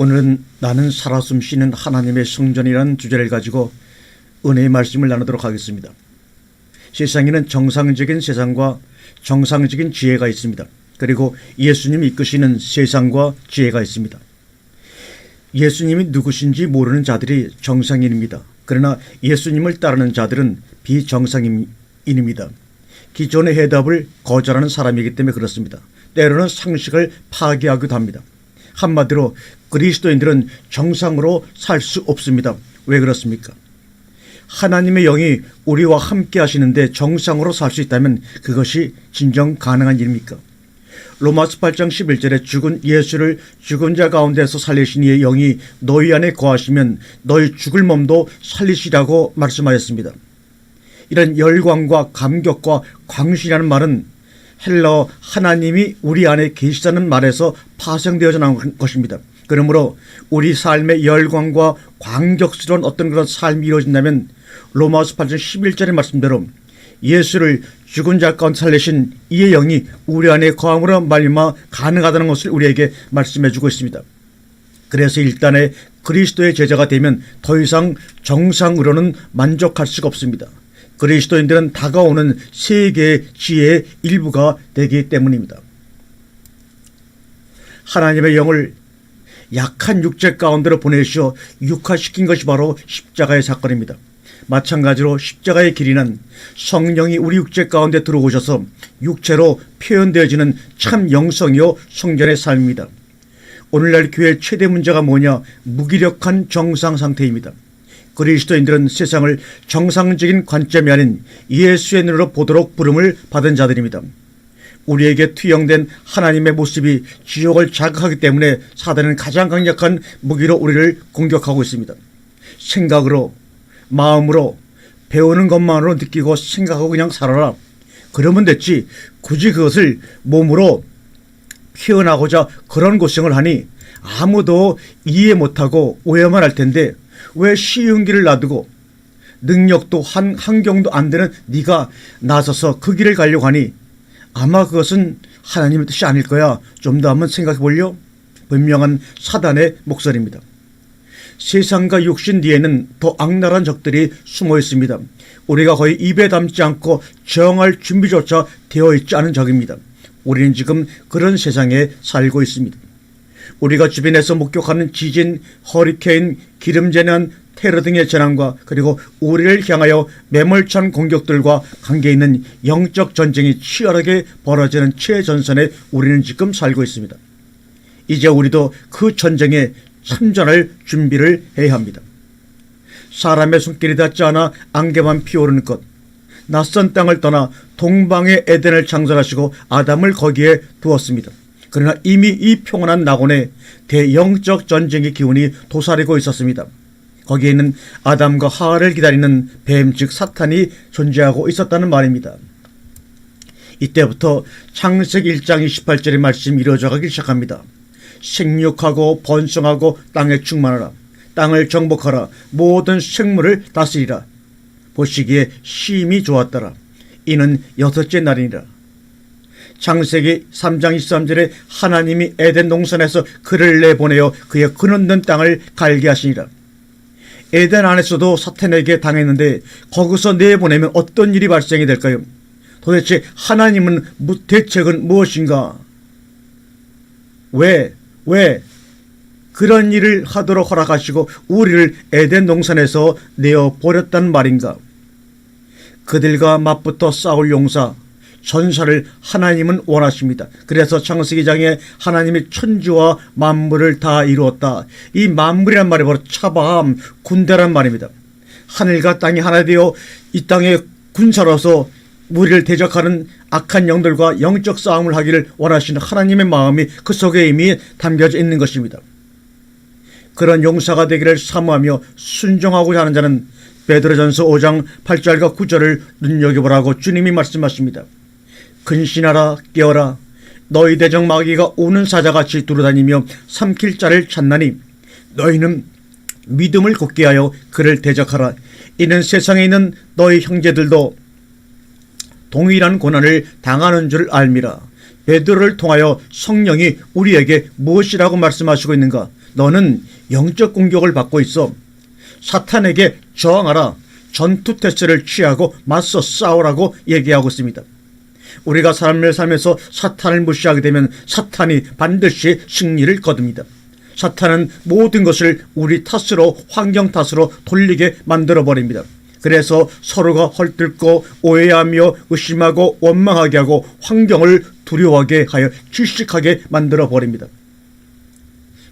오늘은 나는 살아 숨쉬는 하나님의 성전이라는 주제를 가지고 은혜의 말씀을 나누도록 하겠습니다. 세상에는 정상적인 세상과 정상적인 지혜가 있습니다. 그리고 예수님이 이끄시는 세상과 지혜가 있습니다. 예수님이 누구신지 모르는 자들이 정상인입니다. 그러나 예수님을 따르는 자들은 비정상인입니다. 기존의 해답을 거절하는 사람이기 때문에 그렇습니다. 때로는 상식을 파괴하기도 합니다. 한마디로 그리스도인들은 정상으로 살 수 없습니다. 왜 그렇습니까? 하나님의 영이 우리와 함께 하시는데 정상으로 살 수 있다면 그것이 진정 가능한 일입니까? 로마서 8장 11절에 죽은 예수를 죽은 자 가운데서 살리신 이의 영이 너희 안에 거하시면 너희 죽을 몸도 살리시라고 말씀하였습니다. 이런 열광과 감격과 광신이라는 말은 헬라어 하나님이 우리 안에 계시다는 말에서 파생되어져 나온 것입니다. 그러므로 우리 삶의 열광과 광격스러운 어떤 그런 삶이 이루어진다면 로마서 8장 11절의 말씀대로 예수를 죽은 자 가운데 살리신 이의 영이 우리 안에 거함으로 말미암아 가능하다는 것을 우리에게 말씀해 주고 있습니다. 그래서 일단의 그리스도의 제자가 되면 더 이상 정상으로는 만족할 수가 없습니다. 그리스도인들은 다가오는 세계의 지혜의 일부가 되기 때문입니다. 하나님의 영을 약한 육체 가운데로 보내시어 육화시킨 것이 바로 십자가의 사건입니다. 마찬가지로 십자가의 길이는 성령이 우리 육체 가운데 들어오셔서 육체로 표현되어지는 참 영성이요 성전의 삶입니다. 오늘날 교회의 최대 문제가 뭐냐? 무기력한 정상 상태입니다. 그리스도인들은 세상을 정상적인 관점이 아닌 예수의 눈으로 보도록 부름을 받은 자들입니다. 우리에게 투영된 하나님의 모습이 지옥을 자극하기 때문에 사단은 가장 강력한 무기로 우리를 공격하고 있습니다. 생각으로, 마음으로, 배우는 것만으로 느끼고 생각하고 그냥 살아라. 그러면 됐지. 굳이 그것을 몸으로 표현하고자 그런 고생을 하니 아무도 이해 못하고 오해만 할 텐데 왜 쉬운 길을 놔두고 능력도 한경도 안 되는 네가 나서서 그 길을 가려고 하니 아마 그것은 하나님의 뜻이 아닐 거야. 좀 더 한번 생각해 볼려? 분명한 사단의 목소리입니다. 세상과 육신 뒤에는 더 악랄한 적들이 숨어 있습니다. 우리가 거의 입에 담지 않고 정할 준비조차 되어 있지 않은 적입니다. 우리는 지금 그런 세상에 살고 있습니다. 우리가 주변에서 목격하는 지진, 허리케인, 기름재난, 테러 등의 재난과 그리고 우리를 향하여 매몰찬 공격들과 관계있는 영적 전쟁이 치열하게 벌어지는 최전선에 우리는 지금 살고 있습니다. 이제 우리도 그 전쟁에 참전할 준비를 해야 합니다. 사람의 손길이 닿지 않아 안개만 피어오르는 것, 낯선 땅을 떠나 동방의 에덴을 창설하시고 아담을 거기에 두었습니다. 그러나 이미 이 평온한 낙원에 대영적 전쟁의 기운이 도사리고 있었습니다. 거기에 있는 아담과 하와를 기다리는 뱀, 즉 사탄이 존재하고 있었다는 말입니다. 이때부터 창세기 1장 28절의 말씀이 이루어져 가기 시작합니다. 생육하고 번성하고 땅에 충만하라. 땅을 정복하라. 모든 생물을 다스리라. 보시기에 심히 좋았더라. 이는 여섯째 날이니라. 창세기 3장 23절에 하나님이 에덴 동산에서 그를 내보내어 그의 그늘진 땅을 갈게 하시니라. 에덴 안에서도 사탄에게 당했는데 거기서 내보내면 어떤 일이 발생이 될까요? 도대체 하나님은 대책은 무엇인가? 왜 그런 일을 하도록 허락하시고 우리를 에덴 동산에서 내어버렸단 말인가? 그들과 맞붙어 싸울 용사, 전사를 하나님은 원하십니다. 그래서 창세기 장에 하나님이 천지와 만물을 다 이루었다. 이 만물이란 말이 바로 차바함, 군대란 말입니다. 하늘과 땅이 하나 되어 이 땅에 군사로서 우리를 대적하는 악한 영들과 영적 싸움을 하기를 원하시는 하나님의 마음이 그 속에 이미 담겨져 있는 것입니다. 그런 용사가 되기를 사모하며 순종하고자 하는 자는 베드로전서 5장 8절과 9절을 눈여겨보라고 주님이 말씀하십니다. 근신하라, 깨어라. 너희 대적 마귀가 우는 사자같이 두루다니며 삼킬 자를 찾나니 너희는 믿음을 굳게 하여 그를 대적하라. 이는 세상에 있는 너희 형제들도 동일한 고난을 당하는 줄 알미라. 베드로를 통하여 성령이 우리에게 무엇이라고 말씀하시고 있는가? 너는 영적 공격을 받고 있어. 사탄에게 저항하라. 전투 태세를 취하고 맞서 싸우라고 얘기하고 있습니다. 우리가 삶을 살면서 사탄을 무시하게 되면 사탄이 반드시 승리를 거둡니다. 사탄은 모든 것을 우리 탓으로, 환경 탓으로 돌리게 만들어버립니다. 그래서 서로가 헐뜯고 오해하며 의심하고 원망하게 하고 환경을 두려워하게 하여 질식하게 만들어버립니다.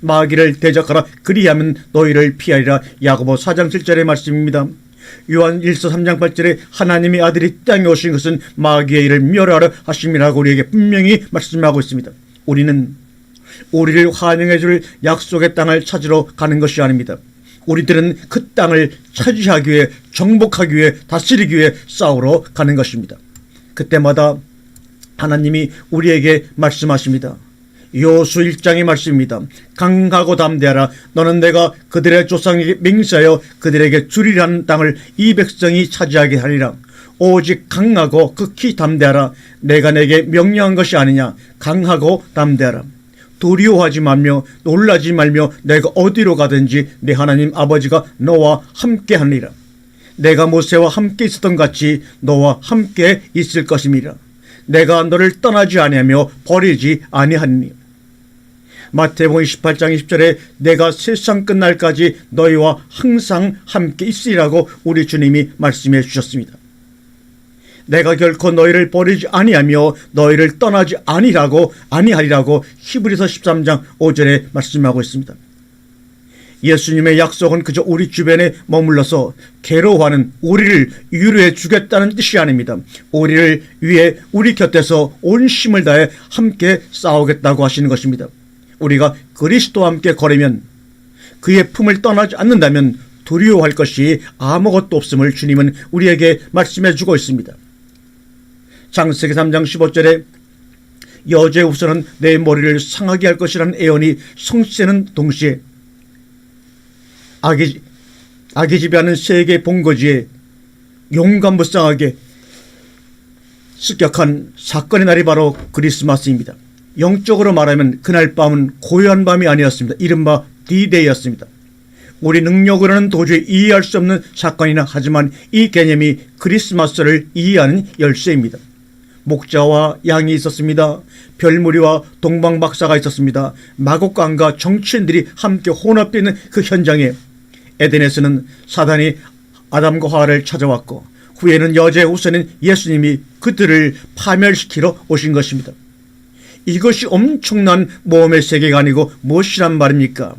마귀를 대적하라. 그리하면 너희를 피하리라. 야고보 4장 7절의 말씀입니다. 요한 1서 3장 8절에 하나님의 아들이 땅에 오신 것은 마귀의 일을 멸하라 하심이라고 우리에게 분명히 말씀하고 있습니다. 우리는 우리를 환영해 줄 약속의 땅을 찾으러 가는 것이 아닙니다. 우리들은 그 땅을 차지하기 위해, 정복하기 위해, 다스리기 위해 싸우러 가는 것입니다. 그때마다 하나님이 우리에게 말씀하십니다. 여호수 1장의 말씀입니다. 강하고 담대하라. 너는 내가 그들의 조상에게 맹세하여 그들에게 주리라는 땅을 이 백성이 차지하게 하리라. 오직 강하고 극히 담대하라. 내가 내게 명령한 것이 아니냐. 강하고 담대하라. 두려워하지 말며 놀라지 말며 내가 어디로 가든지 내 하나님 아버지가 너와 함께 하리라. 내가 모세와 함께 있었던 같이 너와 함께 있을 것임이라. 내가 너를 떠나지 아니하며 버리지 아니하니. 마태복음 28장 20절에 내가 세상 끝날까지 너희와 항상 함께 있으리라고 우리 주님이 말씀해 주셨습니다. 내가 결코 너희를 버리지 아니하며 너희를 떠나지 아니하리라고 히브리서 13장 5절에 말씀하고 있습니다. 예수님의 약속은 그저 우리 주변에 머물러서 괴로워하는 우리를 위로해 주겠다는 뜻이 아닙니다. 우리를 위해 우리 곁에서 온 힘을 다해 함께 싸우겠다고 하시는 것입니다. 우리가 그리스도와 함께 걸으면, 그의 품을 떠나지 않는다면 두려워할 것이 아무것도 없음을 주님은 우리에게 말씀해 주고 있습니다. 창세기 3장 15절에 여자의 후손은 내 머리를 상하게 할 것이라는 예언이 성취되는 동시에 악이 지배하는 세계 본거지에 용감무쌍하게 습격한 사건의 날이 바로 크리스마스입니다. 영적으로 말하면 그날 밤은 고요한 밤이 아니었습니다. 이른바 D-Day였습니다. 우리 능력으로는 도저히 이해할 수 없는 사건이나 하지만 이 개념이 크리스마스를 이해하는 열쇠입니다. 목자와 양이 있었습니다. 별무리와 동방박사가 있었습니다. 마곡간과 정치인들이 함께 혼합되어 있는 그 현장에 에덴에서는 사단이 아담과 하와를 찾아왔고 후에는 여자의 후손인 예수님이 그들을 파멸시키러 오신 것입니다. 이것이 엄청난 모험의 세계가 아니고 무엇이란 말입니까?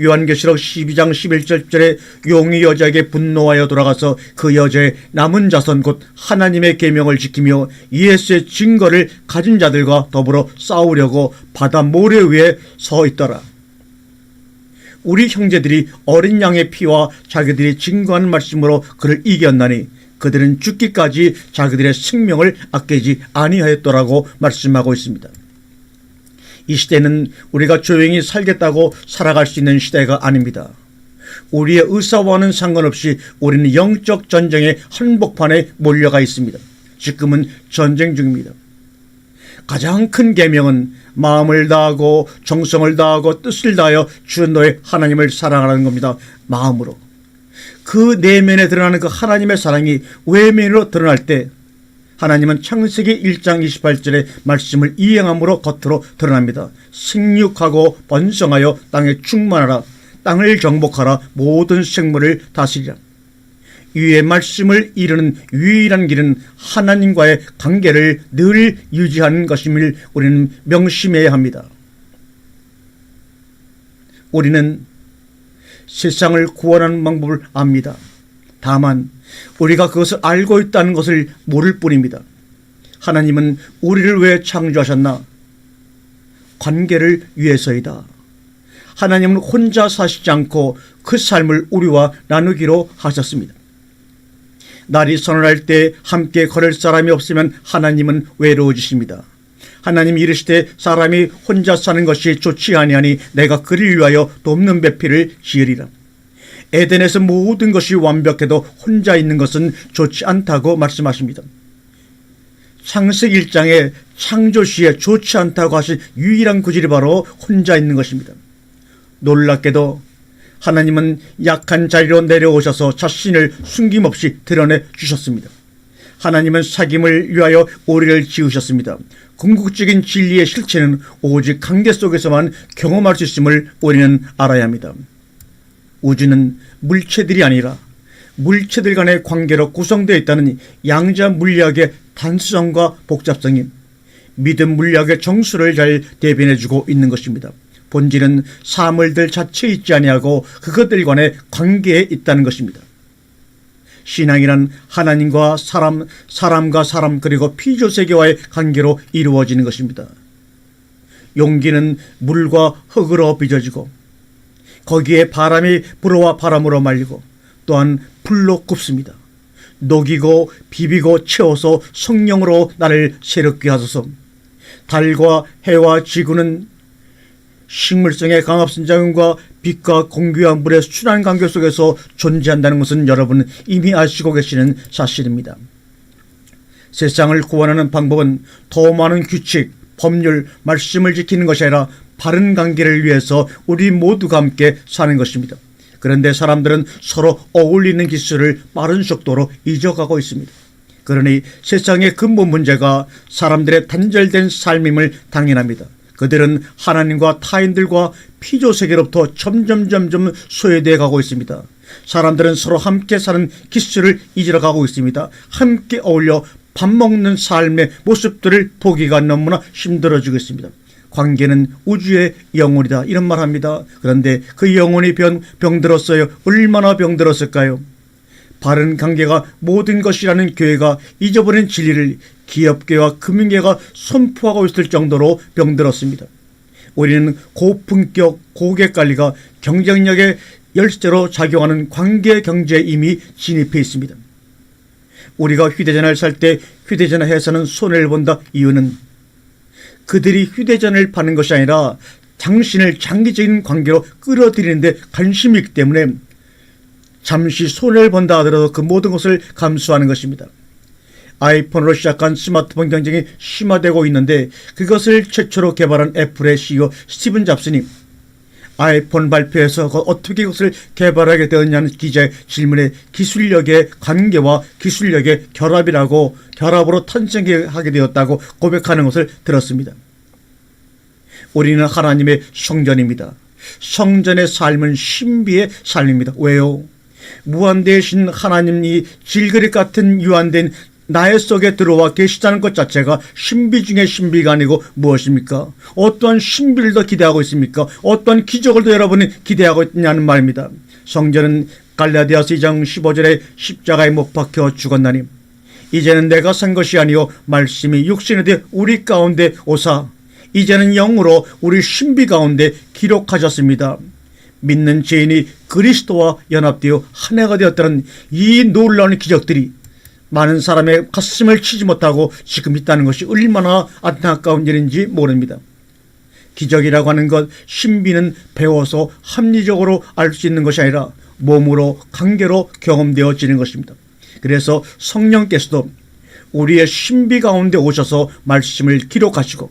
요한계시록 12장 11절에 용이 여자에게 분노하여 돌아가서 그 여자의 남은 자손 곧 하나님의 계명을 지키며 예수의 증거를 가진 자들과 더불어 싸우려고 바다 모래 위에 서 있더라. 우리 형제들이 어린 양의 피와 자기들이 증거하는 말씀으로 그를 이겼나니 그들은 죽기까지 자기들의 생명을 아끼지 아니하였더라고 말씀하고 있습니다. 이 시대는 우리가 조용히 살겠다고 살아갈 수 있는 시대가 아닙니다. 우리의 의사와는 상관없이 우리는 영적 전쟁의 한복판에 몰려가 있습니다. 지금은 전쟁 중입니다. 가장 큰 계명은 마음을 다하고 정성을 다하고 뜻을 다하여 주 너의 하나님을 사랑하라는 겁니다. 마음으로. 그 내면에 드러나는 그 하나님의 사랑이 외면으로 드러날 때 하나님은 창세기 1장 28절의 말씀을 이행함으로 겉으로 드러납니다. 생육하고 번성하여 땅에 충만하라. 땅을 정복하라. 모든 생물을 다스리라. 위의 말씀을 이루는 유일한 길은 하나님과의 관계를 늘 유지하는 것임을 우리는 명심해야 합니다. 우리는 세상을 구원하는 방법을 압니다. 다만 우리가 그것을 알고 있다는 것을 모를 뿐입니다. 하나님은 우리를 왜 창조하셨나? 관계를 위해서이다. 하나님은 혼자 사시지 않고 그 삶을 우리와 나누기로 하셨습니다. 날이 서늘할 때 함께 걸을 사람이 없으면 하나님은 외로워지십니다. 하나님이 이르시되 사람이 혼자 사는 것이 좋지 아니하니 내가 그를 위하여 돕는 배필을 지으리라. 에덴에서 모든 것이 완벽해도 혼자 있는 것은 좋지 않다고 말씀하십니다. 창세기 1장에 창조시에 좋지 않다고 하신 유일한 구절이 바로 혼자 있는 것입니다. 놀랍게도 하나님은 약한 자리로 내려오셔서 자신을 숨김없이 드러내 주셨습니다. 하나님은 사귐을 위하여 우리를 지으셨습니다. 궁극적인 진리의 실체는 오직 관계 속에서만 경험할 수 있음을 우리는 알아야 합니다. 우주는 물체들이 아니라 물체들 간의 관계로 구성되어 있다는 양자 물리학의 단순성과 복잡성이 믿음 물리학의 정수를 잘 대변해주고 있는 것입니다. 본질은 사물들 자체에 있지 아니하고 그것들 간의 관계에 있다는 것입니다. 신앙이란 하나님과 사람, 사람과 사람 그리고 피조세계와의 관계로 이루어지는 것입니다. 용기는 물과 흙으로 빚어지고 거기에 바람이 불어와 바람으로 말리고 또한 불로 굽습니다. 녹이고 비비고 채워서 성령으로 나를 새롭게 하소서. 달과 해와 지구는 식물성의 강압선작용과 빛과 공기와 물의 순환 관계 속에서 존재한다는 것은 여러분 이미 아시고 계시는 사실입니다. 세상을 구원하는 방법은 더 많은 규칙, 법률, 말씀을 지키는 것이 아니라 바른 관계를 위해서 우리 모두가 함께 사는 것입니다. 그런데 사람들은 서로 어울리는 기술을 빠른 속도로 잊어가고 있습니다. 그러니 세상의 근본 문제가 사람들의 단절된 삶임을 당연합니다. 그들은 하나님과 타인들과 피조세계로부터 점점 소외되어 가고 있습니다. 사람들은 서로 함께 사는 기술을 잊어가고 있습니다. 함께 어울려 밥 먹는 삶의 모습들을 보기가 너무나 힘들어지고 있습니다. 관계는 우주의 영혼이다 이런 말 합니다. 그런데 그 영혼이 병들었어요. 얼마나 병들었을까요? 바른 관계가 모든 것이라는 교회가 잊어버린 진리를 기업계와 금융계가 선포하고 있을 정도로 병들었습니다. 우리는 고품격 고객관리가 경쟁력의 열쇠로 작용하는 관계 경제에 이미 진입해 있습니다. 우리가 휴대전화를 살 때 휴대전화 회사는 손해를 본다 이유는 그들이 휴대전화를 파는 것이 아니라 당신을 장기적인 관계로 끌어들이는 데 관심이 있기 때문에 잠시 손해를 본다 하더라도 그 모든 것을 감수하는 것입니다. 아이폰으로 시작한 스마트폰 경쟁이 심화되고 있는데 그것을 최초로 개발한 애플의 CEO 스티븐 잡스님 아이폰 발표에서 어떻게 그것을 개발하게 되었냐는 기자의 질문에 기술력의 관계와 기술력의 결합으로 탄생하게 되었다고 고백하는 것을 들었습니다. 우리는 하나님의 성전입니다. 성전의 삶은 신비의 삶입니다. 왜요? 무한대신 하나님이 질그릇 같은 유한된 나의 속에 들어와 계시다는 것 자체가 신비 중에 신비가 아니고 무엇입니까? 어떠한 신비를 더 기대하고 있습니까? 어떠한 기적을 더 여러분이 기대하고 있냐는 말입니다. 성전은 갈라디아서 2장 15절에 십자가에 못 박혀 죽었나니 이제는 내가 산 것이 아니요 말씀이 육신이 되어 우리 가운데 오사 이제는 영으로 우리 신비 가운데 기록하셨습니다. 믿는 죄인이 그리스도와 연합되어 한 해가 되었다는 이 놀라운 기적들이 많은 사람의 가슴을 치지 못하고 지금 있다는 것이 얼마나 안타까운 일인지 모릅니다. 기적이라고 하는 것, 신비는 배워서 합리적으로 알 수 있는 것이 아니라 몸으로 관계로 경험되어지는 것입니다. 그래서 성령께서도 우리의 신비 가운데 오셔서 말씀을 기록하시고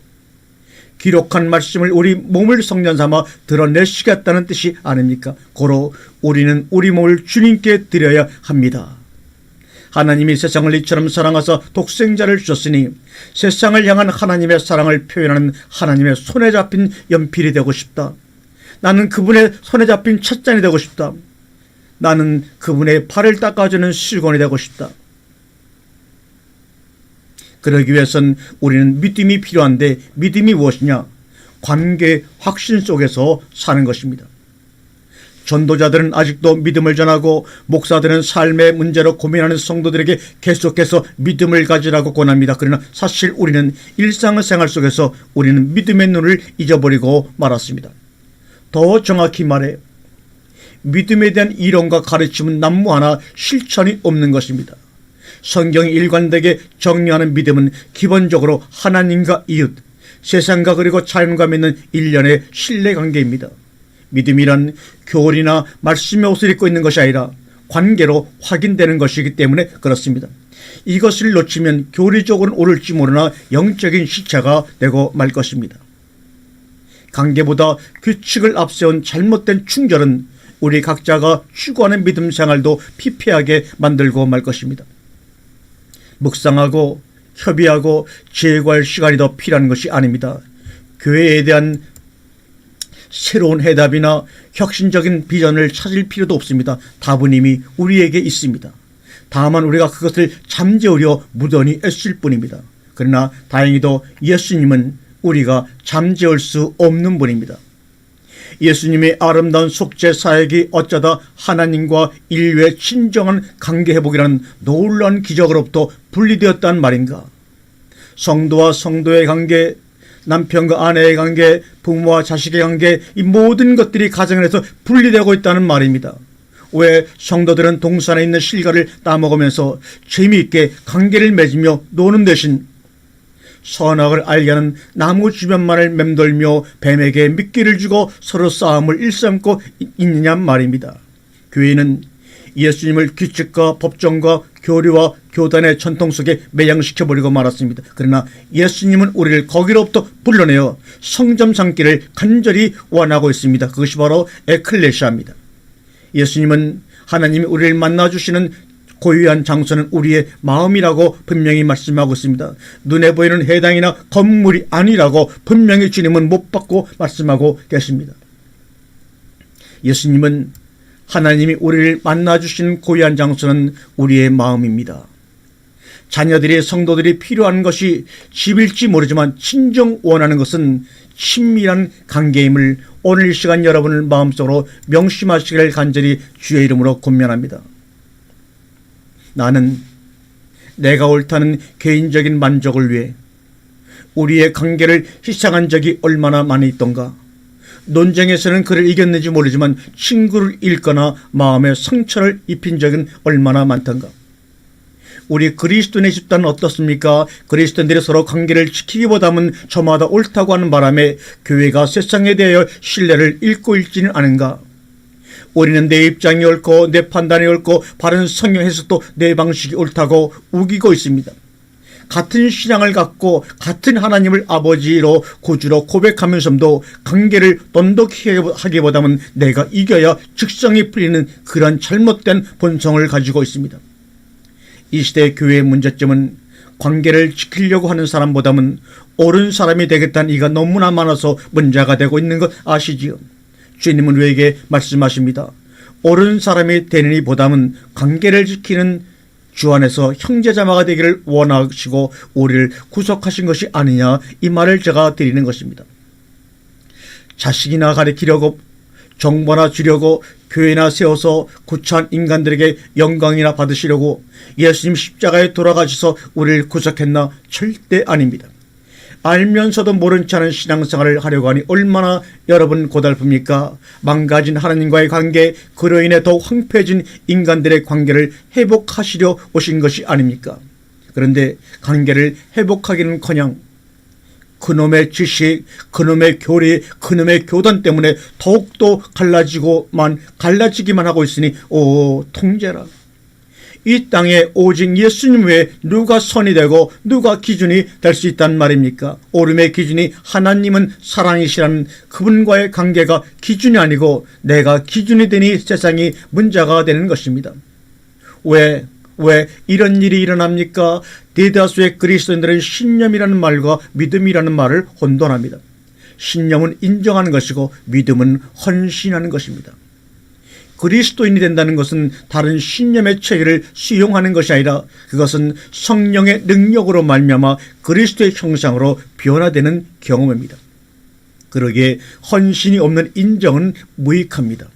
기록한 말씀을 우리 몸을 성전 삼아 드러내시겠다는 뜻이 아닙니까? 고로 우리는 우리 몸을 주님께 드려야 합니다. 하나님이 세상을 이처럼 사랑하사 독생자를 주셨으니 세상을 향한 하나님의 사랑을 표현하는 하나님의 손에 잡힌 연필이 되고 싶다. 나는 그분의 손에 잡힌 찻잔이 되고 싶다. 나는 그분의 발을 닦아주는 수건이 되고 싶다. 그러기 위해선 우리는 믿음이 필요한데 믿음이 무엇이냐? 관계 확신 속에서 사는 것입니다. 전도자들은 아직도 믿음을 전하고 목사들은 삶의 문제로 고민하는 성도들에게 계속해서 믿음을 가지라고 권합니다. 그러나 사실 우리는 일상생활 속에서 우리는 믿음의 눈을 잊어버리고 말았습니다. 더 정확히 말해 믿음에 대한 이론과 가르침은 난무하나 실천이 없는 것입니다. 성경이 일관되게 정리하는 믿음은 기본적으로 하나님과 이웃, 세상과 그리고 자연과 맺는 일련의 신뢰관계입니다. 믿음이란 교리나 말씀의 옷을 입고 있는 것이 아니라 관계로 확인되는 것이기 때문에 그렇습니다. 이것을 놓치면 교리적으로는 옳을지 모르나 영적인 시체가 되고 말 것입니다. 관계보다 규칙을 앞세운 잘못된 충절은 우리 각자가 추구하는 믿음 생활도 피폐하게 만들고 말 것입니다. 묵상하고 협의하고 제거할 시간이 더 필요한 것이 아닙니다. 교회에 대한 새로운 해답이나 혁신적인 비전을 찾을 필요도 없습니다. 답은 이미 우리에게 있습니다. 다만 우리가 그것을 잠재우려 무던히 애쓸 뿐입니다. 그러나 다행히도 예수님은 우리가 잠재울 수 없는 분입니다. 예수님의 아름다운 속죄 사역이 어쩌다 하나님과 인류의 진정한 관계 회복이라는 놀라운 기적으로부터 분리되었다는 말인가? 성도와 성도의 관계, 남편과 아내의 관계, 부모와 자식의 관계, 이 모든 것들이 가정에서 분리되고 있다는 말입니다. 왜 성도들은 동산에 있는 실과를 따먹으면서 재미있게 관계를 맺으며 노는 대신 선악을 알게 하는 나무 주변만을 맴돌며 뱀에게 미끼를 주고 서로 싸움을 일삼고 있느냐 말입니다. 교회는 예수님을 규칙과 법정과 교리와 교단의 전통 속에 매양시켜버리고 말았습니다. 그러나 예수님은 우리를 거기로부터 불러내어 성전 삼기를 간절히 원하고 있습니다. 그것이 바로 에클레시아입니다. 예수님은 하나님이 우리를 만나주시는 고유한 장소는 우리의 마음이라고 분명히 말씀하고 있습니다. 눈에 보이는 회당이나 건물이 아니라고 분명히 주님은 못 받고 말씀하고 계십니다. 예수님은 하나님이 우리를 만나주시는 고유한 장소는 우리의 마음입니다. 자녀들이 성도들이 필요한 것이 집일지 모르지만 진정 원하는 것은 친밀한 관계임을 오늘 이 시간 여러분을 마음속으로 명심하시기를 간절히 주의 이름으로 권면합니다. 나는 내가 옳다는 개인적인 만족을 위해 우리의 관계를 희생한 적이 얼마나 많이 있던가. 논쟁에서는 그를 이겼는지 모르지만 친구를 잃거나 마음에 상처를 입힌 적은 얼마나 많던가. 우리 그리스도인의 집단은 어떻습니까? 그리스도인들이 서로 관계를 지키기보다는 저마다 옳다고 하는 바람에 교회가 세상에 대하여 신뢰를 잃고 있지는 않은가? 우리는 내 입장이 옳고 내 판단이 옳고 바른 성경 해석도 내 방식이 옳다고 우기고 있습니다. 같은 신앙을 갖고 같은 하나님을 아버지로 구주로 고백하면서도 관계를 돈독히 하기보다는 내가 이겨야 즉성이 풀리는 그런 잘못된 본성을 가지고 있습니다. 이 시대의 교회의 문제점은 관계를 지키려고 하는 사람보다는 옳은 사람이 되겠다는 이가 너무나 많아서 문제가 되고 있는 것 아시지요? 주님은 우리에게 말씀하십니다. 옳은 사람이 되느니 보다는 관계를 지키는 주 안에서 형제자매가 되기를 원하시고 우리를 구속하신 것이 아니냐, 이 말을 제가 드리는 것입니다. 자식이나 가리키려고 정보나 주려고 교회나 세워서 구차한 인간들에게 영광이나 받으시려고 예수님 십자가에 돌아가셔서 우리를 구속했나? 절대 아닙니다. 알면서도 모른 체 하는 신앙생활을 하려고 하니 얼마나 여러분 고달픕니까? 망가진 하나님과의 관계, 그로 인해 더욱 황폐해진 인간들의 관계를 회복하시려 오신 것이 아닙니까? 그런데 관계를 회복하기는커녕 그놈의 지식, 그놈의 교리, 그놈의 교단 때문에 더욱더 갈라지기만 하고 있으니 오 통제라. 이 땅에 오직 예수님 외에 누가 선이 되고 누가 기준이 될 수 있단 말입니까? 옳음의 기준이 하나님은 사랑이시라는 그분과의 관계가 기준이 아니고 내가 기준이 되니 세상이 문제가 되는 것입니다. 왜 이런 일이 일어납니까? 대다수의 그리스도인들은 신념이라는 말과 믿음이라는 말을 혼돈합니다. 신념은 인정하는 것이고 믿음은 헌신하는 것입니다. 그리스도인이 된다는 것은 다른 신념의 체계를 수용하는 것이 아니라 그것은 성령의 능력으로 말미암아 그리스도의 형상으로 변화되는 경험입니다. 그러기에 헌신이 없는 인정은 무익합니다.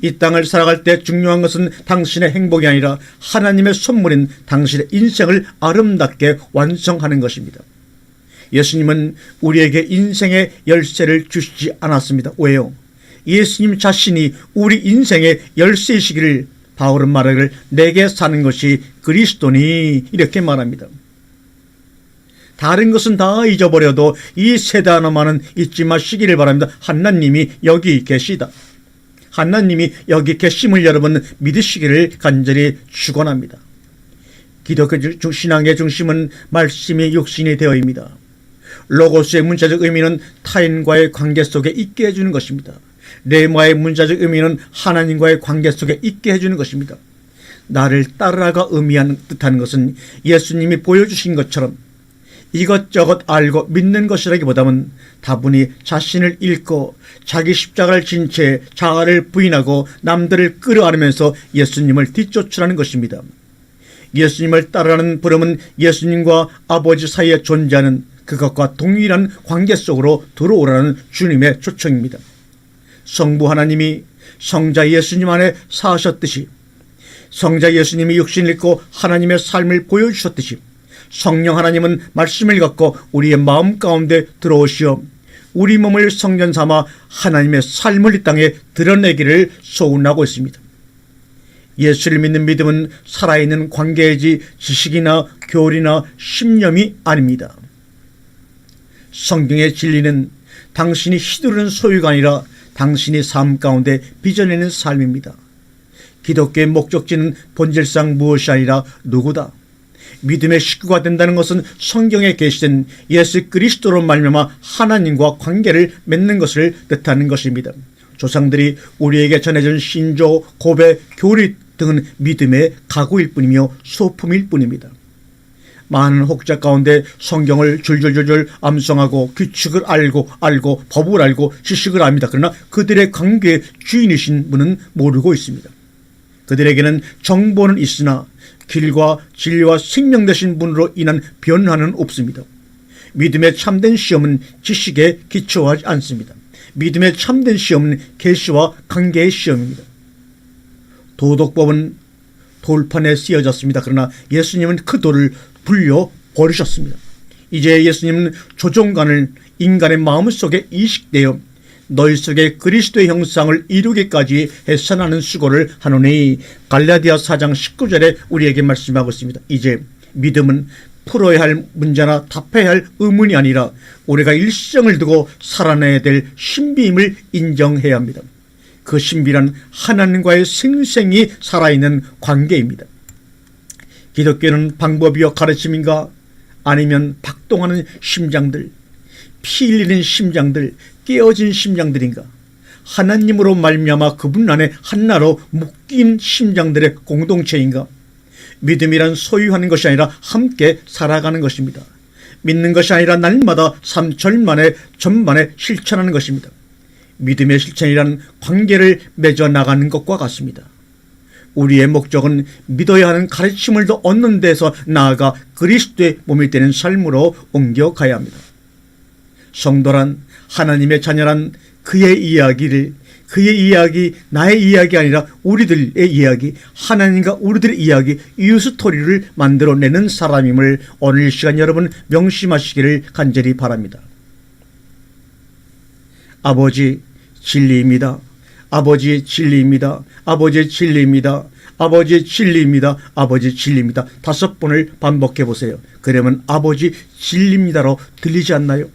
이 땅을 살아갈 때 중요한 것은 당신의 행복이 아니라 하나님의 선물인 당신의 인생을 아름답게 완성하는 것입니다. 예수님은 우리에게 인생의 열쇠를 주시지 않았습니다. 왜요? 예수님 자신이 우리 인생의 열쇠이시기를 바울은 말하기를 내게 사는 것이 그리스도니 이렇게 말합니다. 다른 것은 다 잊어버려도 이 세대 하나만은 잊지 마시기를 바랍니다. 하나님이 여기 계시다. 하나님이 여기 계심을 여러분 믿으시기를 간절히 축원합니다. 기독교 신앙의 중심은 말씀이 육신이 되어입니다. 로고스의 문자적 의미는 타인과의 관계 속에 있게 해주는 것입니다. 레마의 문자적 의미는 하나님과의 관계 속에 있게 해주는 것입니다. 나를 따르라가 의미하는 뜻하는 것은 예수님이 보여주신 것처럼 이것저것 알고 믿는 것이라기보다는 다분히 자신을 잃고 자기 십자가를 진 채 자아를 부인하고 남들을 끌어안으면서 예수님을 뒤쫓으라는 것입니다. 예수님을 따르라는 부름은 예수님과 아버지 사이에 존재하는 그것과 동일한 관계 속으로 들어오라는 주님의 초청입니다. 성부 하나님이 성자 예수님 안에 사셨듯이, 성자 예수님이 육신을 입고 하나님의 삶을 보여주셨듯이, 성령 하나님은 말씀을 갖고 우리의 마음 가운데 들어오시어 우리 몸을 성전 삼아 하나님의 삶을 이 땅에 드러내기를 소원하고 있습니다. 예수를 믿는 믿음은 살아있는 관계이지 지식이나 교리나 신념이 아닙니다. 성경의 진리는 당신이 휘두르는 소유가 아니라 당신이 삶 가운데 빚어내는 삶입니다. 기독교의 목적지는 본질상 무엇이 아니라 누구다. 믿음의 식구가 된다는 것은 성경에 계시된 예수 그리스도로 말미암아 하나님과 관계를 맺는 것을 뜻하는 것입니다. 조상들이 우리에게 전해준 신조, 고백, 교리 등은 믿음의 가구일 뿐이며 소품일 뿐입니다. 많은 혹자 가운데 성경을 줄줄줄줄 암송하고 규칙을 알고 법을 알고 지식을 압니다. 그러나 그들의 관계의 주인이신 분은 모르고 있습니다. 그들에게는 정보는 있으나 길과 진리와 생명 되신 분으로 인한 변화는 없습니다. 믿음의 참된 시험은 지식에 기초하지 않습니다. 믿음의 참된 시험은 계시와 관계의 시험입니다. 도덕법은 돌판에 쓰여졌습니다. 그러나 예수님은 그 돌을 불려 버리셨습니다. 이제 예수님은 조종관을 인간의 마음속에 이식되어 너희 속에 그리스도의 형상을 이루기까지 애써나는 수고를 하노니 갈라디아 4장 19절에 우리에게 말씀하고 있습니다. 이제 믿음은 풀어야 할 문제나 답해야 할 의문이 아니라 우리가 일생을 두고 살아내야 될 신비임을 인정해야 합니다. 그 신비란 하나님과의 생생히 살아있는 관계입니다. 기독교는 방법이요 가르침인가 아니면 박동하는 심장들, 피 흘리는 심장들, 깨어진 심장들인가? 하나님으로 말미암아 그분 안에 하나로 묶인 심장들의 공동체인가? 믿음이란 소유하는 것이 아니라 함께 살아가는 것입니다. 믿는 것이 아니라 날마다 삶절만에 전만에 실천하는 것입니다. 믿음의 실천이란 관계를 맺어 나가는 것과 같습니다. 우리의 목적은 믿어야 하는 가르침을 더 얻는 데서 나아가 그리스도의 몸이 되는 삶으로 옮겨가야 합니다. 성도란 하나님의 자녀란 그의 이야기, 나의 이야기 아니라 우리들의 이야기, 하나님과 우리들의 이야기, 이웃스토리를 만들어내는 사람임을 오늘 시간 여러분 명심하시기를 간절히 바랍니다. 아버지 진리입니다. 아버지 진리입니다. 아버지 진리입니다. 아버지 진리입니다. 아버지 진리입니다. 5번을 반복해 보세요. 그러면 아버지 진리입니다로 들리지 않나요?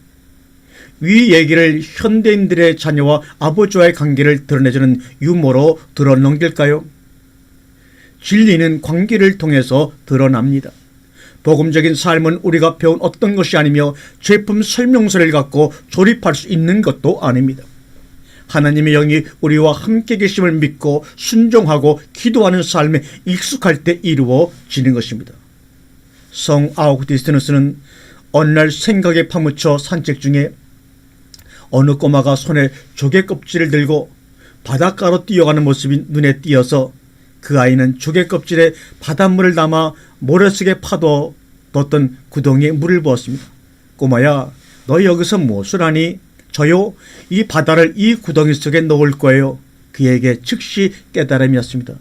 위 얘기를 현대인들의 자녀와 아버지와의 관계를 드러내주는 유머로 드러넘길까요? 진리는 관계를 통해서 드러납니다. 복음적인 삶은 우리가 배운 어떤 것이 아니며 제품 설명서를 갖고 조립할 수 있는 것도 아닙니다. 하나님의 영이 우리와 함께 계심을 믿고 순종하고 기도하는 삶에 익숙할 때 이루어지는 것입니다. 성 아우구스티누스는 어느 날 생각에 파묻혀 산책 중에 어느 꼬마가 손에 조개 껍질을 들고 바닷가로 뛰어가는 모습이 눈에 띄어서 그 아이는 조개 껍질에 바닷물을 담아 모래속에 파둬뒀던 구덩이에 물을 부었습니다. 꼬마야, 너 여기서 무엇을 하니? 저요, 이 바다를 이 구덩이 속에 넣을 거예요. 그에게 즉시 깨달음이었습니다.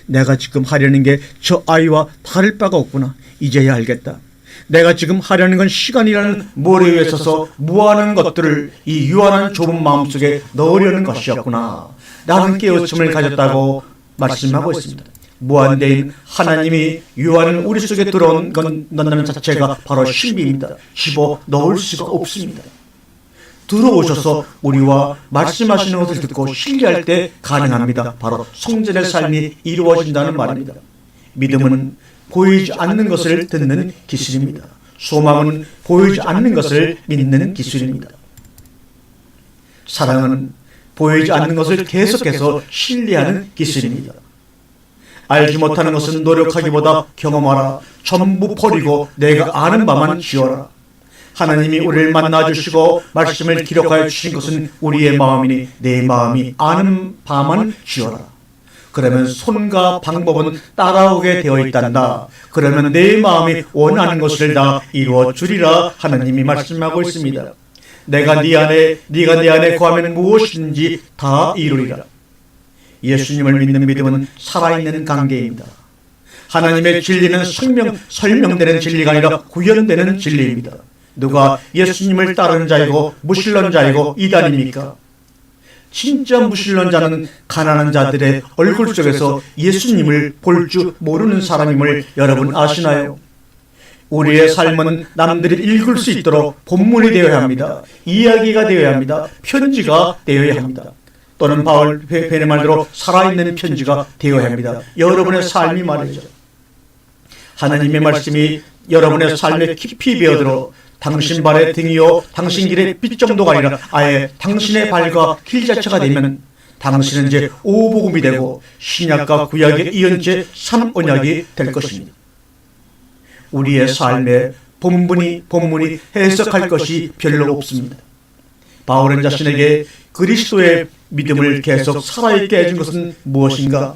내가 지금 하려는 게 저 아이와 다를 바가 없구나. 이제야 알겠다. 내가 지금 하려는 건 시간이라는 모래 위에 서서 무한한 것들을 이 유한한 좁은 마음속에 넣으려는 것이었구나. 나는 깨우침을 가졌다고 말씀하고 있습니다. 무한대인 하나님이 유한한 우리 속에 들어온 건 넣는 자체가 바로 신비입니다. 집어 넣을 수가 없습니다. 들어오셔서 우리와 말씀하시는 것을 듣고 신뢰할 때 가능합니다. 바로 성전의 삶이 이루어진다는 말입니다. 믿음은 보이지 않는 것을 듣는 기술입니다. 소망은 보이지 않는 것을 믿는 기술입니다. 사랑은 보이지 않는 것을 계속해서 신뢰하는 기술입니다. 알지 못하는 것은 노력하기보다 경험하라. 전부 버리고 내가 아는 바만 지어라. 하나님이 우리를 만나주시고 말씀을 기록하여 주신 것은 우리의 마음이니 내 마음이 아는 바만 지어라. 그러면 손과 방법은 따라오게 되어 있단다. 그러면 내 마음이 원하는 것을 다 이루어 주리라 하나님이 말씀하고 있습니다. 내가 네가 내 안에 구하면 무엇이든지 다 이루리라. 예수님을 믿는 믿음은 살아있는 관계입니다. 하나님의 진리는 설명되는 진리가 아니라 구현되는 진리입니다. 누가 예수님을 따르는 자이고 무신론자이고 이단입니까? 진짜 무신론자는 가난한 자들의 얼굴 속에서 예수님을 볼 줄 모르는 사람임을 여러분 아시나요? 우리의 삶은 남들이 읽을 수 있도록 본문이 되어야 합니다. 이야기가 되어야 합니다. 편지가 되어야 합니다. 또는 바울 벤의 말대로 살아있는 편지가 되어야 합니다. 여러분의 삶이 말이죠. 하나님의 말씀이 여러분의 삶에 깊이 배어들어 당신 발의 등이요 당신 길의 빛 정도가 아니라 아예 당신의 발과 길 자체가 되면 당신은 이제 오복음이 되고 신약과 구약의 이언제 3언약이 될 것입니다. 우리의 삶에 본문이 해석할 것이 별로 없습니다. 바울은 자신에게 그리스도의 믿음을 계속 살아있게 해준 것은 무엇인가?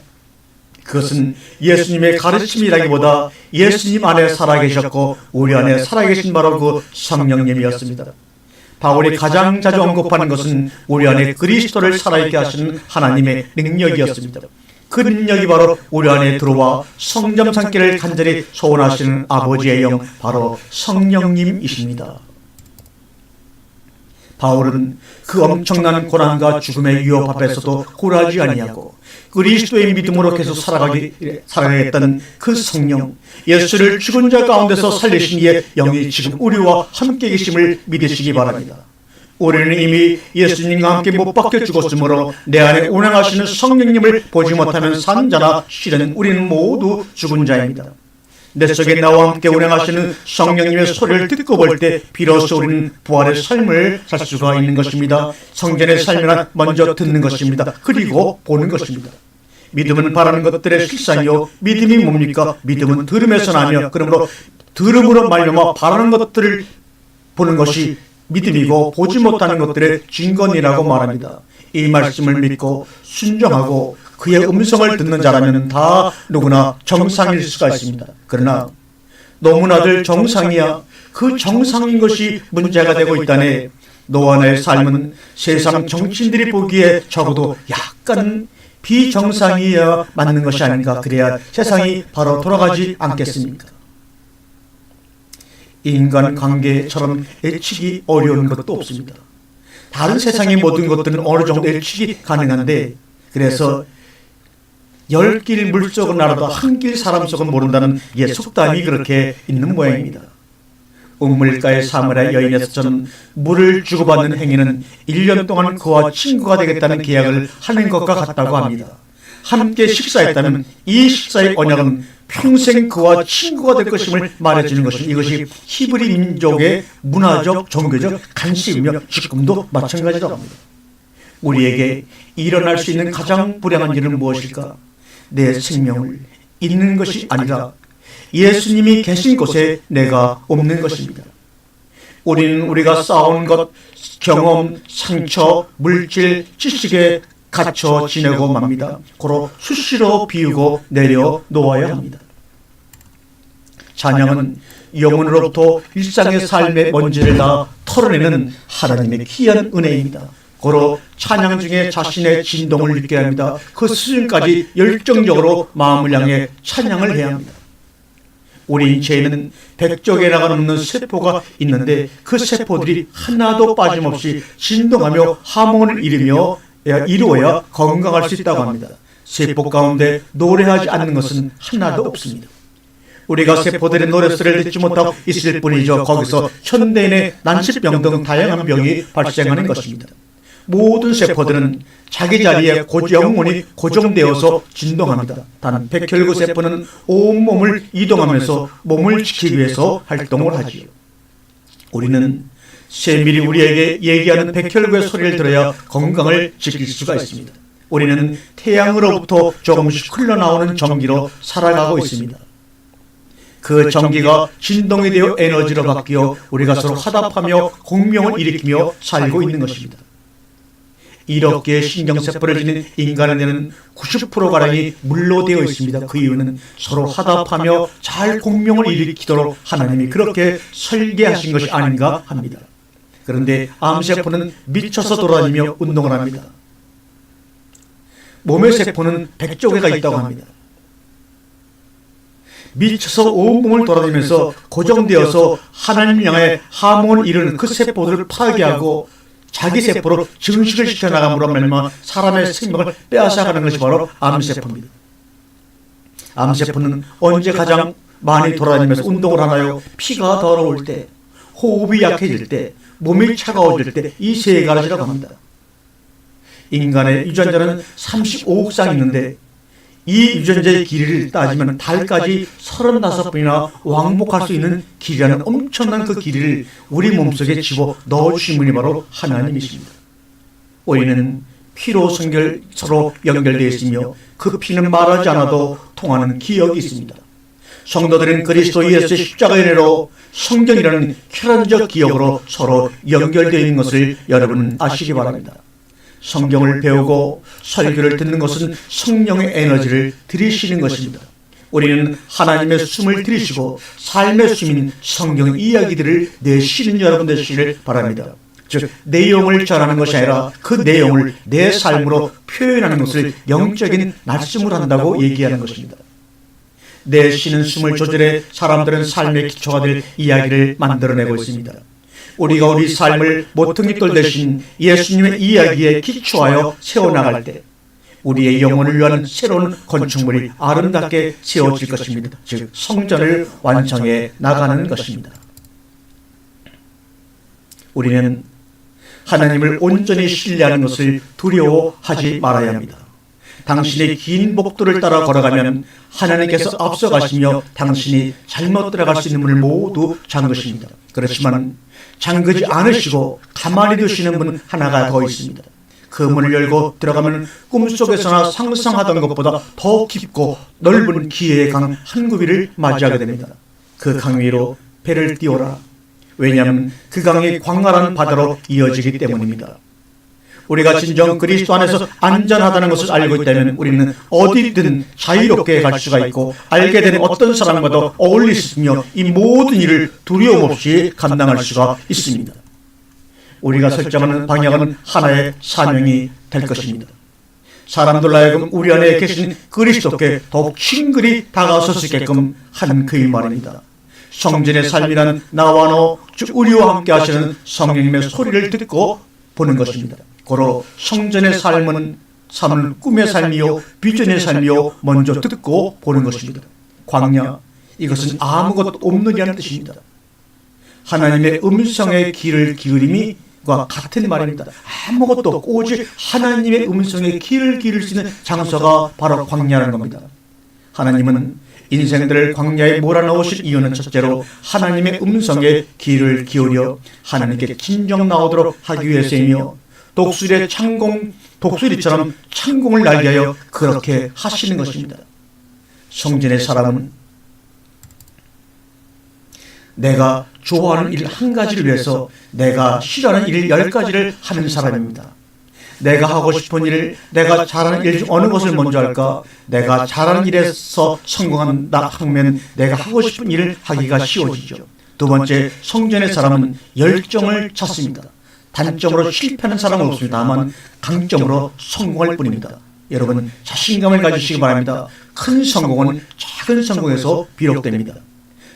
그것은 예수님의 가르침이라기보다 예수님 안에 살아계셨고 우리 안에 살아계신 바로 그 성령님이었습니다. 바울이 가장 자주 언급하는 것은 우리 안에 그리스도를 살아있게 하시는 하나님의 능력이었습니다. 그 능력이 바로 우리 안에 들어와 성령 참기를 간절히 소원하시는 아버지의 영, 바로 성령님이십니다. 바울은 그 엄청난 고난과 죽음의 위협 앞에서도 굴하지 아니하고 그리스도의 믿음으로 계속 살아가겠다는 그 성령, 예수를 죽은 자 가운데서 살리신 이의 영이 지금 우리와 함께 계심을 믿으시기 바랍니다. 우리는 이미 예수님과 함께 못 박혀 죽었으므로 내 안에 운행하시는 성령님을 보지 못하면 산 자나 실은 우리는 모두 죽은 자입니다. 내 속에 나와 함께 운행하시는 성령님의 소리를 듣고 볼 때 비로소 우리는 부활의 삶을 살 수가 있는 것입니다. 성전의 삶이란 먼저 듣는 것입니다. 그리고 보는 것입니다. 믿음은 바라는 것들의 실상이요. 믿음이 뭡니까? 믿음은 들음에서 나며 그러므로 들음으로 말미암아 바라는 것들을 보는 것이 믿음이고 보지 못하는 것들의 증거니라고 말합니다. 이 말씀을 믿고 순종하고 그의 음성을 듣는 자라면 다 누구나 정상일 수가 있습니다. 그러나 너무나들 정상이야. 그 정상인 것이 문제가 되고 있다네. 너와 나의 삶은 세상 정치인들이 보기에 적어도 약간 비정상이어야 맞는 것이 아닌가. 그래야 세상이 바로 돌아가지 않겠습니까? 인간관계처럼 애치기 어려운 것도 없습니다. 다른 세상의 모든 것들은 어느 정도 애치기 가능한데, 그래서 10길 물속은 알아도 한 길 사람 속은 모른다는 속담이 그렇게 있는 모양입니다. 우물가의 사마리아 여인에서 저는 물을 주고받는 행위는 1년 동안 그와 친구가 되겠다는 계약을 하는 것과 같다고 합니다. 함께 식사했다면 이 식사의 언약은 평생 그와 친구가 될 것임을 말해주는 것입니다. 이것이 히브리 민족의 문화적, 종교적 관습이며 지금도 마찬가지라고 합니다. 우리에게 일어날 수 있는 가장 불행한 일은 무엇일까? 내 생명을 잃는 것이 아니라 예수님이 계신 곳에 내가 없는 것입니다. 우리는 우리가 쌓아온 것, 경험, 상처, 물질, 지식에 갇혀 지내고 맙니다. 고로 수시로 비우고 내려놓아야 합니다. 찬양은 영혼으로부터 일상의 삶의 먼지를 다 털어내는 하나님의 귀한 은혜입니다. 고로 찬양 중에 자신의 진동을 느껴야 합니다. 그 수준까지 열정적으로 마음을 향해 찬양을 해야 합니다. 우리 인체에는 100조개나 넘는 세포가 있는데 그 세포들이 하나도 빠짐없이 진동하며 하모니를 이루어야 건강할 수 있다고 합니다. 세포 가운데 노래하지 않는 것은 하나도 없습니다. 우리가 세포들의 노랫소리를 듣지 못하고 있을 뿐이죠. 거기서 현대인의 난치병 등 다양한 병이 발생하는 것입니다. 모든 세포들은 자기 자리에 영원히 고정되어서 진동합니다. 단 백혈구 세포는 온몸을 이동하면서 몸을 지키기 위해서 활동을 하지요. 우리는 세밀히 우리에게 얘기하는 백혈구의 소리를 들어야 건강을 지킬 수가 있습니다. 우리는 태양으로부터 조금씩 흘러나오는 전기로 살아가고 있습니다. 그 전기가 진동이 되어 에너지로 바뀌어 우리가 서로 화답하며 공명을 일으키며 살고 있는 것입니다. 1억 개의 신경세포를 지닌 인간의 뇌는 90%가량이 물로 되어 있습니다. 그 이유는 서로 화답하며 잘 공명을 일으키도록 하나님이 그렇게 설계하신 것이 아닌가 합니다. 그런데 암세포는 미쳐서 돌아다니며 운동을 합니다. 몸의 세포는 100조 개가 있다고 합니다. 미쳐서 온몸을 돌아다니면서 고정되어서 하나님 향해 하몽을 이루는 그 세포들을 파괴하고 자기 세포로 증식을 시켜나감으로 말미암아 사람의 생명을 빼앗아가는 것이 바로 암세포입니다. 암세포는 언제 가장 많이 돌아다니면서 운동을 하나요? 피가 더러울 때, 호흡이 약해질 때, 몸이 차가워질 때 이 세 가지라고 합니다. 인간의 유전자는 35억 쌍 있는데 이 유전자의 길이를 따지면 달까지 35번이나 왕복할 수 있는 길이라는 엄청난 그 길이를 우리 몸속에 집어 넣어주신 분이 바로 하나님이십니다. 우리는 피로 서로 연결되어 있으며 그 피는 말하지 않아도 통하는 기억이 있습니다. 성도들은 그리스도 예수의 십자가의 은혜로 성경이라는 혈안적 기억으로 서로 연결되어 있는 것을 여러분 아시기 바랍니다. 성경을 배우고 설교를 듣는 것은 성령의 에너지를 들이쉬는 것입니다. 우리는 하나님의 숨을 들이쉬고 삶의 숨인 성경 이야기들을 내쉬는 여러분 되시기를 바랍니다. 즉 내용을 전하는 것이 아니라 그 내용을 내 삶으로 표현하는 것을 영적인 날숨을 한다고 얘기하는 것입니다. 내쉬는 숨을 조절해 사람들은 삶의 기초가 될 이야기를 만들어내고 있습니다. 우리가 우리 삶을 모퉁이돌 대신 예수님의 이야기에 기초하여 세워나갈 때 우리의 영혼을 위한 새로운 건축물이 아름답게 세워질 것입니다. 즉 성전을 완성해 나가는 것입니다. 우리는 하나님을 온전히 신뢰하는 것을 두려워하지 말아야 합니다. 당신의 긴 복도를 따라 걸어가면 하나님께서 앞서가시며 당신이 잘못 들어갈 수 있는 문을 모두 잠그십니다. 그렇지만 잠그지 않으시고 가만히 두시는 분 하나가 더 있습니다. 그 문을 열고 들어가면 꿈속에서나 상상하던 것보다 더 깊고 넓은 기회의 강 한 구비를 맞이하게 됩니다. 그 강 위로 배를 띄워라. 왜냐하면 그 강이 광활한 바다로 이어지기 때문입니다. 우리가 진정 그리스도 안에서 안전하다는 것을 알고 있다면 우리는 어디든 자유롭게 갈 수가 있고 알게 되는 어떤 사람과도 어울릴 수 있으며 이 모든 일을 두려움 없이 감당할 수가 있습니다. 우리가 설정하는 방향은 하나의 사명이 될 것입니다. 사람들 하여금 우리 안에 계신 그리스도께 더욱 친근히 다가설 수 있게끔 한 그의 말입니다. 성전의 삶이란 나와 너 즉 우리와 함께 하시는 성령님의 소리를 듣고 보는 것입니다. 고로 성전의 삶은 꿈의 삶이요 비전의 삶이요 먼저 듣고 보는 것입니다. 광야, 이것은 아무것도 없느냐는 뜻입니다. 하나님의 음성의 귀를 기울임과 같은 말입니다. 아무것도 없고 오직 하나님의 음성의 귀를 기울일 수 있는 장소가 바로 광야라는 겁니다. 하나님은 인생들을 광야에 몰아넣으실 이유는 첫째로 하나님의 음성에 귀를 기울여 하나님께 진정 나오도록 하기 위해서이며 독수리처럼 창공을 날게 하여 그렇게 하시는 것입니다. 성전의 사람은 내가 좋아하는 일 한 가지를 위해서 내가 싫어하는 일 10가지를 하는 사람입니다. 내가 하고 싶은 일, 내가 잘하는 일 중 어느 것을 먼저 할까? 내가 잘하는 일에서 성공한다 하면 내가 하고 싶은 일을 하기가 쉬워지죠. 두 번째, 성전의 사람은 열정을 찾습니다. 단점으로 실패하는 사람은 없습니다. 다만 강점으로 성공할 뿐입니다. 여러분 자신감을 가지시기 바랍니다. 큰 성공은 작은 성공에서 비롯됩니다.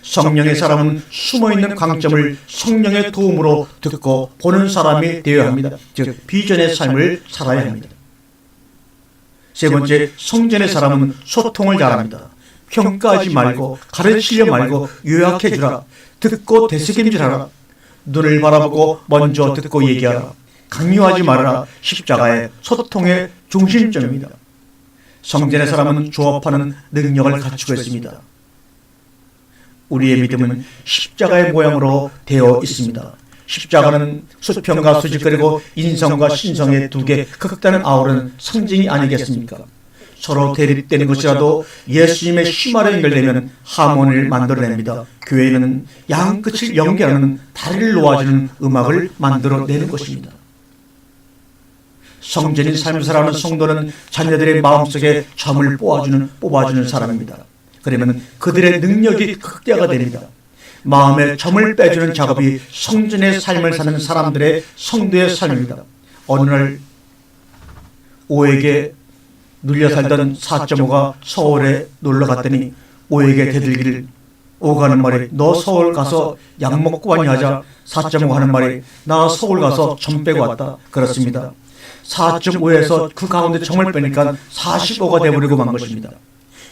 성령의 사람은 숨어있는 강점을 성령의 도움으로 듣고 보는 사람이 되어야 합니다. 즉 비전의 삶을 살아야 합니다. 세 번째, 성전의 사람은 소통을 잘합니다. 평가하지 말고 가르치려 말고 요약해주라. 듣고 되새김질하라. 눈을 바라보고 먼저 듣고 얘기하라. 강요하지 말아라 십자가의 소통의 중심점입니다. 성전의 사람은 조업하는 능력을 갖추고 있습니다. 우리의 믿음은 십자가의 모양으로 되어 있습니다. 십자가는 수평과 수직거리고 인성과 신성의 두 개 극단을 아우르는 상징이 아니겠습니까? 서로 대립되는 것이라도 예수님의 심화로 연결되면 하모니를 만들어냅니다. 교회는 양 끝을 연결하는 다리를 놓아주는 음악을 만들어내는 것입니다. 성전인 삶을 살아가는 성도는 자녀들의 마음속에 점을 뽑아주는 사람입니다. 그러면 그들의 능력이 극대화가 됩니다. 마음에 점을 빼주는 작업이 성전의 삶을 사는 사람들의 성도의 삶입니다. 어느 날 오에게 눌려 살던 4.5가 서울에 놀러 갔더니 오에게 대들기를 오가 하는 말이 너 서울 가서 약 먹고 왔냐 하자 4.5 하는 말이 나 서울 가서 점 빼고 왔다. 그렇습니다. 4.5에서 그 가운데 점을 빼니까 45가 되어버리고 만 것입니다.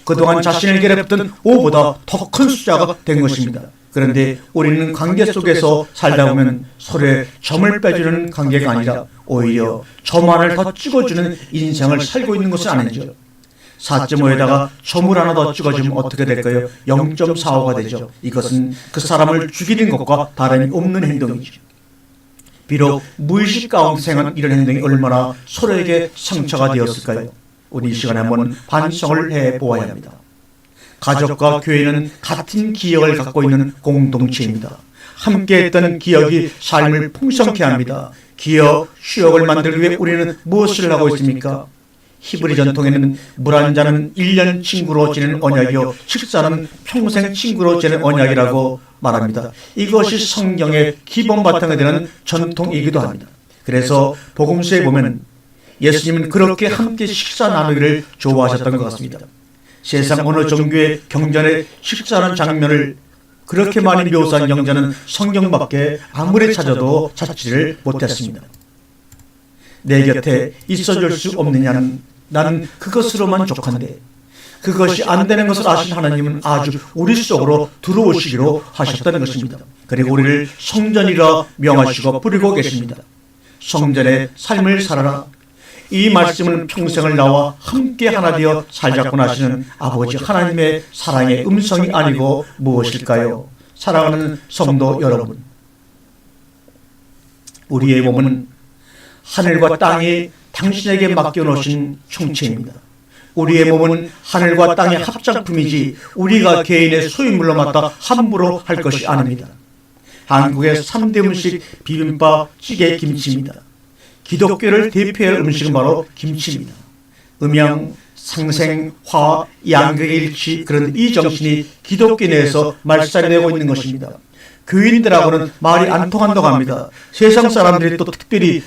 그동안 자신을 괴롭혔던 5보다 더 큰 숫자가 된 것입니다. 그런데 우리는 관계 속에서 살다 보면 서로의 점을 빼주는 관계가 아니라 오히려 점 하나를 더 찍어주는 인생을 살고 있는 것은 아니죠. 4.5에다가 점을 하나 더 찍어주면 어떻게 될까요? 0.45가 되죠. 이것은 그 사람을 죽이는 것과 다름이 없는 행동이죠. 비록 무의식 가운데 생한 이런 행동이 얼마나 서로에게 상처가 되었을까요? 우리 이 시간에 한번 반성을 해보아야 합니다. 가족과 교회는 같은 기억을 갖고 있는 공동체입니다. 함께했던 기억이 삶을 풍성케 합니다. 기억, 추억을 만들기 위해 우리는 무엇을 하고 있습니까? 히브리 전통에는 물 한 잔은 1년 친구로 지내는 언약이요 식사는 평생 친구로 지내는 언약이라고 말합니다. 이것이 성경의 기본 바탕이 되는 전통이기도 합니다. 그래서 복음서에 보면 예수님은 그렇게 함께 식사 나누기를 좋아하셨던 것 같습니다. 세상 어느 종교의 경전에 식사하는 장면을 그렇게 많이 묘사한 경전은 성경밖에 아무리 찾아도 찾지를 못했습니다. 내 곁에 있어줄 수 없느냐는 나는 그것으로만 족한데 그것이 안 되는 것을 아신 하나님은 아주 우리 속으로 들어오시기로 하셨다는 것입니다. 그리고 우리를 성전이라 명하시고 부르고 계십니다. 성전의 삶을 살아라. 이 말씀은 평생을 나와 함께 하나 되어 살자고 하시는 아버지 하나님의 사랑의 음성이 아니고 무엇일까요? 사랑하는 성도 여러분, 우리의 몸은 하늘과 땅이 당신에게 맡겨놓으신 총체입니다. 우리의 몸은 하늘과 땅의 합작품이지 우리가 개인의 소유물로 맡아 함부로 할 것이 아닙니다. 한국의 3대 음식 비빔밥, 찌개, 김치입니다. 기독교를 대표할 음식은 바로 김치입니다. 음양, 상생, 화, 양극의 일치 그런 이 정신이 기독교 내에서 말살되고 있는 것입니다. 교인들하고는 말이 안 통한다고 합니다. 세상 사람들이 또 특별히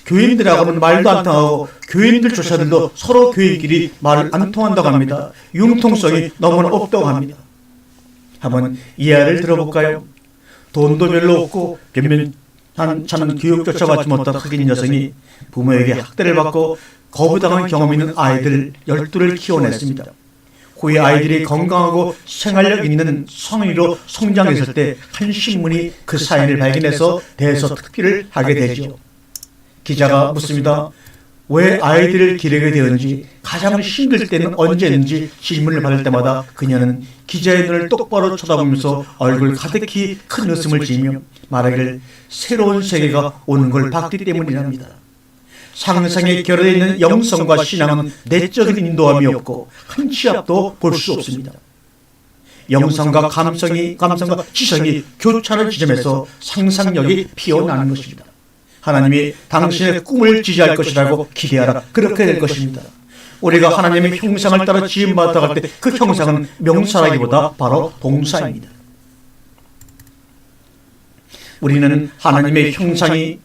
교인들하고는 말도 안 통하고 교인들조차들도 서로 교인끼리 말을 안 통한다고 합니다. 융통성이 너무나 없다고 합니다. 한번 이해를 들어볼까요? 돈도 별로 없고 저는 교육조차 받지 못한 흑인 여성이 부모에게 학대를 받고 거부당한 경험이 있는 아이들 12를 키워냈습니다. 후에 아이들이 건강하고 생활력 있는 성인으로 성장했을 때 한 신문이 그 사연을 발견해서 대서특필을 하게 되죠. 기자가 묻습니다. 왜 아이들을 기르게 되었는지, 가장 힘들 때는 언제인지 질문을 받을 때마다 그녀는 기자의 눈을 똑바로 쳐다보면서 얼굴 가득히 큰 웃음을 지으며 말하기를 새로운 세계가 오는 걸 봤기 때문이랍니다. 상상에 결여되어 있는 영성과 신앙은 내적인 인도함이 없고 한 치 앞도 볼 수 없습니다. 영성과 감성과 지성이 교차하는 지점에서 상상력이 피어나는 것입니다. 하나님이 당신의 꿈을 지지할 것이라고 기대하라. 그렇게 될 것입니다. 우리가 하나님의 형상을 따라 지음받아 갈 때 그 형상은 명사라기보다 바로 동사입니다. 우리는 하나님의 형상이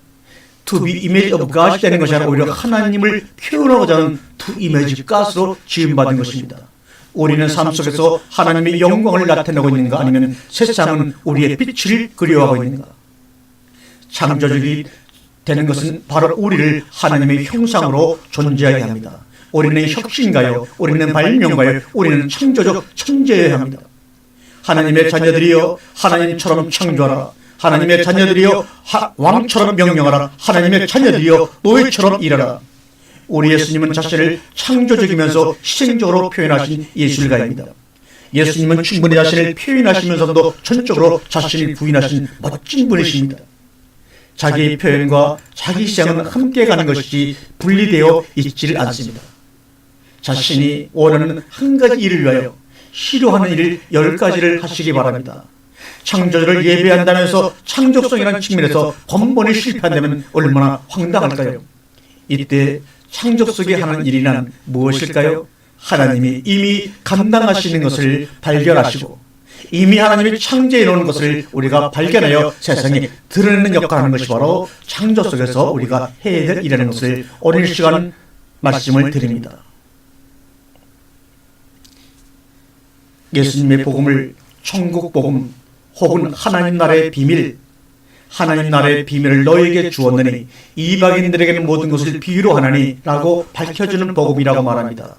to be image of God이 되는 것이 아니라 오히려 하나님을 표현하고자 하는 to image God으로 지음받은 것입니다. 우리는 삶 속에서 하나님의 영광을 나타내고 있는가 아니면 세상은 우리의 빛을 그리워하고 있는가. 창조주기 되는 것은 바로 우리를 하나님의 형상으로 존재하게 합니다. 우리는 혁신가요? 우리는 발명가요? 우리는 창조적 천재여야 합니다. 하나님의 자녀들이여 하나님처럼 창조하라. 하나님의 자녀들이여 왕처럼 명령하라. 하나님의 자녀들이여 노예처럼 일하라. 우리 예수님은 자신을 창조적이면서 희생적으로 표현하신 예술가입니다. 예수님은 충분히 자신을 표현하시면서도 전적으로 자신을 부인하신 멋진 분이십니다. 자기 표현과 자기 희생은 함께 가는 것이지 분리되어 있지를 않습니다. 자신이 원하는 한 가지 일을 위하여 싫어하는 일을 10가지를 하시기 바랍니다. 창조주를 예배한다면서 창조성이라는 측면에서 번번이 실패한다면 얼마나 황당할까요? 이때 창조속에 하는 일이란 무엇일까요? 하나님이 이미 감당하시는 것을 발견하시고 이미 하나님이 창조해 놓은 것을 우리가 발견하여 세상에 드러내는 역할을 하는 것이 바로 창조 속에서 우리가 해야 될 일이라는 것을 오늘 시간 말씀을 드립니다. 예수님의 복음을 천국 복음 혹은 하나님 나라의 비밀, 하나님 나라의 비밀을 너에게 주었느니 이방인들에게는 모든 것을 비유로 하나니 라고 밝혀주는 복음이라고 말합니다.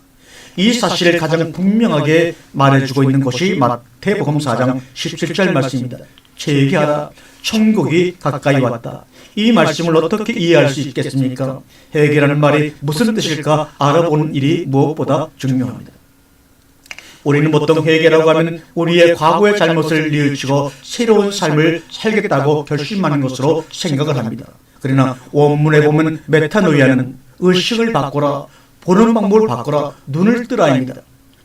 이 사실을 가장 분명하게 말해주고 있는 것이 마태복음 4장 17절 말씀입니다. 재기하라, 천국이 가까이 왔다. 이 말씀을 어떻게 이해할 수 있겠습니까? 회개라는 말이 무슨 뜻일까 알아보는 일이 무엇보다 중요합니다. 우리는 보통 회개라고 하면 우리의 과거의 잘못을 뉘우치고 새로운 삶을 살겠다고 결심하는 것으로 생각을 합니다. 그러나 원문에 보면 메타노이아는 의식을 바꾸라, 보는 방법을 바꾸라, 눈을 뜨라입니다.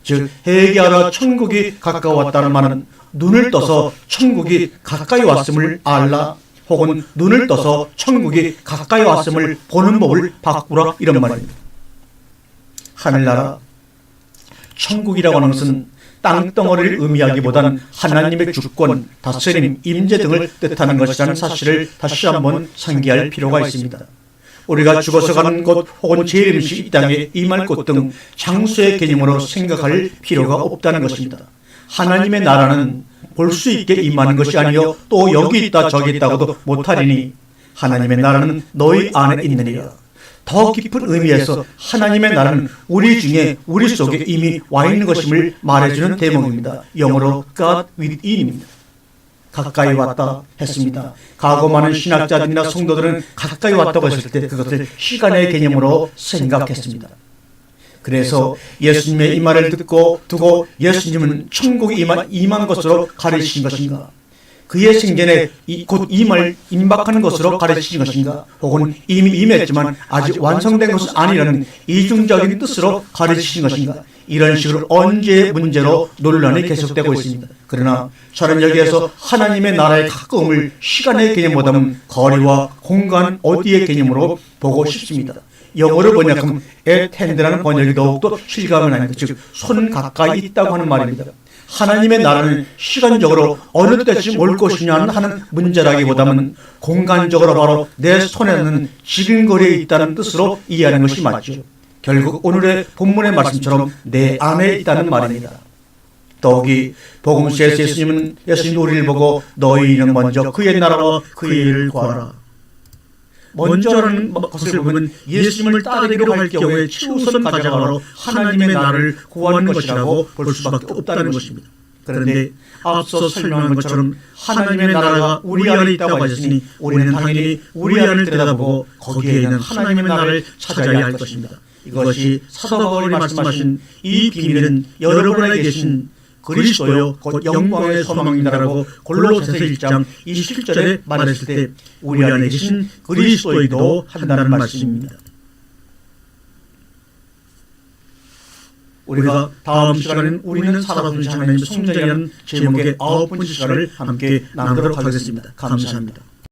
즉 회개하라 천국이 가까웠다는 말은 눈을 떠서 천국이 가까이 왔음을 알라, 혹은 눈을 떠서 천국이 가까이 왔음을 보는 법을 바꾸라, 이런 말입니다. 하늘나라, 천국이라고 하는 것은 땅덩어리를 의미하기보다는 하나님의 주권, 다스림, 임재 등을 뜻하는 것이라는 사실을 다시 한번 상기할 필요가 있습니다. 우리가 죽어서 가는 곳 혹은 재림시 이 땅에 임할 곳 등 장소의 개념으로 생각할 필요가 없다는 것입니다. 하나님의 나라는 볼 수 있게 임하는 것이 아니요 또 여기 있다 저기 있다고도 못하리니 하나님의 나라는 너희 안에 있느니라. 더 깊은 의미에서 하나님의 나라는 우리 중에 우리 속에 이미 와 있는 것임을 말해주는 대목입니다. 영어로 God within입니다. 가까이 왔다 했습니다. 과거 많은 신학자들이나 성도들은 가까이 왔다고 했을 때 그것을 시간의 개념으로 생각했습니다. 그래서 예수님의 이 말을 두고 예수님은 천국에 임한 것으로 가르치신 것인가? 그의 생전에 곧 임박하는 것으로 가르치신 것인가? 혹은 이미 임했지만 아직 완성된 것은 아니라는 이중적인 뜻으로 가르치신 것인가? 이런 식으로 언제의 문제로 논란이 계속되고 있습니다. 그러나 저는 여기에서 하나님의 나라의 가까움을 시간의 개념보다는 거리와 공간 어디의 개념으로 보고 싶습니다. 영어로 번역하면 at hand라는 번역이 더욱더 실감이 납니다. 즉 손 가까이 있다고 하는 말입니다. 하나님의 나라는 시간적으로 어느 때쯤 올 것이냐 하는 문제라기보다는 공간적으로 바로 내 손에는 지금 거리에 있다는 뜻으로 이해하는 것이 맞죠. 결국 오늘의 본문의 말씀처럼 내 안에 있다는 말입니다. 더욱이 복음서에서 예수님은 우리를 보고 너희는 먼저 그의 나라와 그의 일을 구하라. 먼저라는 것을 보면 예수님을 따르기로 할 경우에 최우선 가자가 바로 하나님의 나라를 구하는 것이라고 볼 수밖에 없다는 것입니다. 그런데 앞서 설명한 것처럼 하나님의 나라가 우리 안에 있다고 하셨으니 우리는 당연히 우리 안을 들여다보고 거기에 있는 하나님의 나라를 찾아야 할 것입니다. 이것이 사도 바울이 말씀하신 이 비밀은 여러분 안에 계신 그리스도요 곧 영광의 소망이다라고 골로새서 1장 27절에 말했을 때 우리 안에 계신 그리스도이기도 한다는 말씀입니다. 우리가 다음 시간에는 우리는 살아계신 하나님의 성전이라는 제목의 9번째 시간을 함께 나누도록 하겠습니다. 감사합니다.